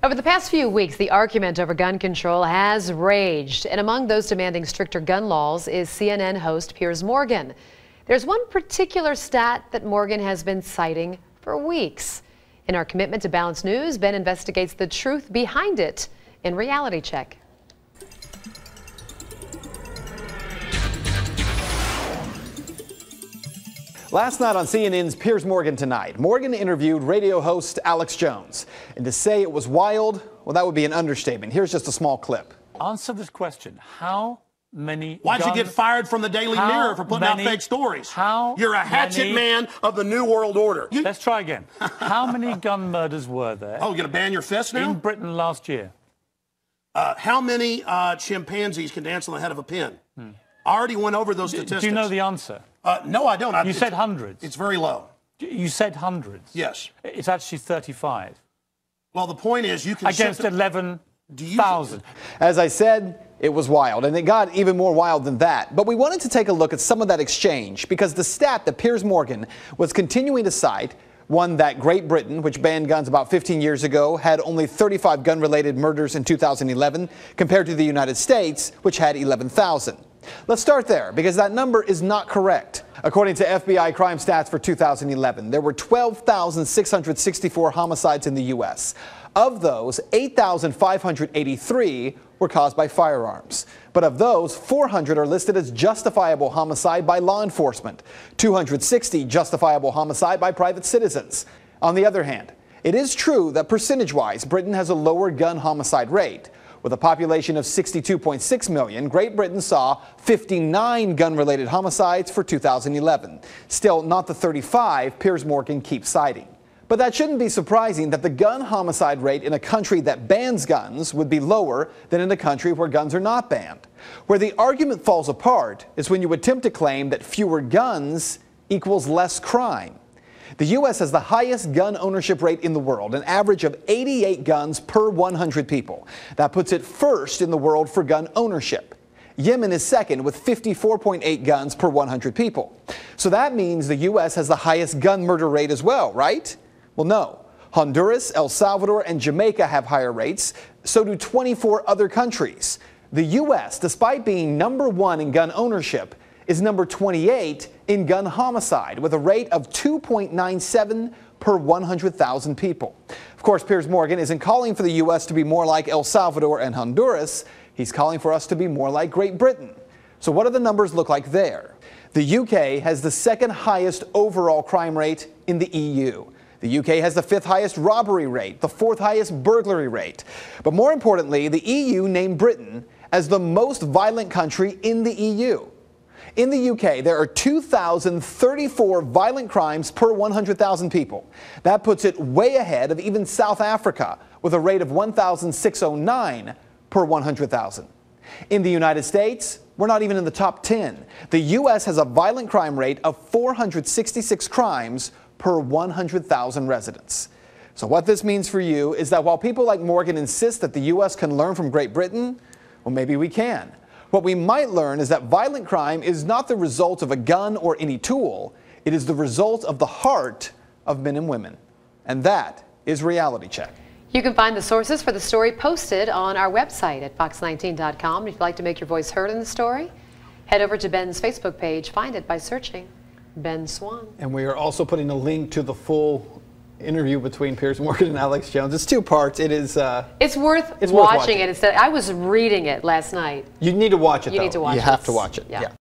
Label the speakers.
Speaker 1: Over the past few weeks, the argument over gun control has raged, and among those demanding stricter gun laws is CNN host Piers Morgan. There's one particular stat that Morgan has been citing for weeks. In our commitment to balanced news, Ben investigates the truth behind it in Reality Check.
Speaker 2: Last night on CNN's Piers Morgan Tonight, Morgan interviewed radio host Alex Jones. And to say it was wild, well, that would be an understatement. Here's just a small clip.
Speaker 3: Answer this question. How many
Speaker 4: Why'd you get fired from the Daily Mirror for putting out fake stories? You're a hatchet man of the New World Order.
Speaker 3: Let's try again. How many gun murders were there?
Speaker 4: Oh, you're going to ban your fist now?
Speaker 3: In Britain last year.
Speaker 4: How many chimpanzees can dance on the head of a pin? I already went over those statistics.
Speaker 3: Do you know the answer?
Speaker 4: No, I don't.
Speaker 3: You said hundreds.
Speaker 4: It's very low.
Speaker 3: You said hundreds.
Speaker 4: Yes.
Speaker 3: It's actually 35.
Speaker 4: Well, the point is you can...
Speaker 3: Against 11,000.
Speaker 2: As I said, it was wild, and it got even more wild than that. But we wanted to take a look at some of that exchange because the stat that Piers Morgan was continuing to cite, one that Great Britain, which banned guns about 15 years ago, had only 35 gun-related murders in 2011 compared to the United States, which had 11,000. Let's start there, because that number is not correct. According to FBI crime stats for 2011, there were 12,664 homicides in the U.S. Of those, 8,583 were caused by firearms. But of those, 400 are listed as justifiable homicide by law enforcement, 260 justifiable homicide by private citizens. On the other hand, it is true that percentage-wise, Britain has a lower gun homicide rate. With a population of 62.6 million, Great Britain saw 59 gun-related homicides for 2011. Still not the 35 Piers Morgan keeps citing. But that shouldn't be surprising that the gun homicide rate in a country that bans guns would be lower than in a country where guns are not banned. Where the argument falls apart is when you attempt to claim that fewer guns equals less crime. The U.S. has the highest gun ownership rate in the world, an average of 88 guns per 100 people. That puts it first in the world for gun ownership. Yemen is second with 54.8 guns per 100 people. So that means the U.S. has the highest gun murder rate as well, right? Well, no. Honduras, El Salvador, and Jamaica have higher rates. So do 24 other countries. The U.S., despite being number one in gun ownership, is number 28 in gun homicide with a rate of 2.97 per 100,000 people. Of course, Piers Morgan isn't calling for the U.S. to be more like El Salvador and Honduras. He's calling for us to be more like Great Britain. So what do the numbers look like there? The U.K. has the second highest overall crime rate in the EU. The U.K. has the fifth highest robbery rate, the fourth highest burglary rate. But more importantly, the EU named Britain as the most violent country in the EU. In the UK, there are 2,034 violent crimes per 100,000 people. That puts it way ahead of even South Africa, with a rate of 1,609 per 100,000. In the United States, we're not even in the top 10. The U.S. has a violent crime rate of 466 crimes per 100,000 residents. So what this means for you is that while people like Morgan insist that the U.S. can learn from Great Britain, well, maybe we can. What we might learn is that violent crime is not the result of a gun or any tool. It is the result of the heart of men and women. And that is Reality Check.
Speaker 1: You can find the sources for the story posted on our website at fox19.com. If you'd like to make your voice heard in the story, head over to Ben's Facebook page. Find it by searching Ben Swan.
Speaker 2: And we are also putting a link to the full interview between Piers Morgan and Alex Jones. It's two parts. It's worth watching it. I was reading it last night. You need to watch it, though.
Speaker 1: You need to watch it.
Speaker 2: You have to watch it. Yeah.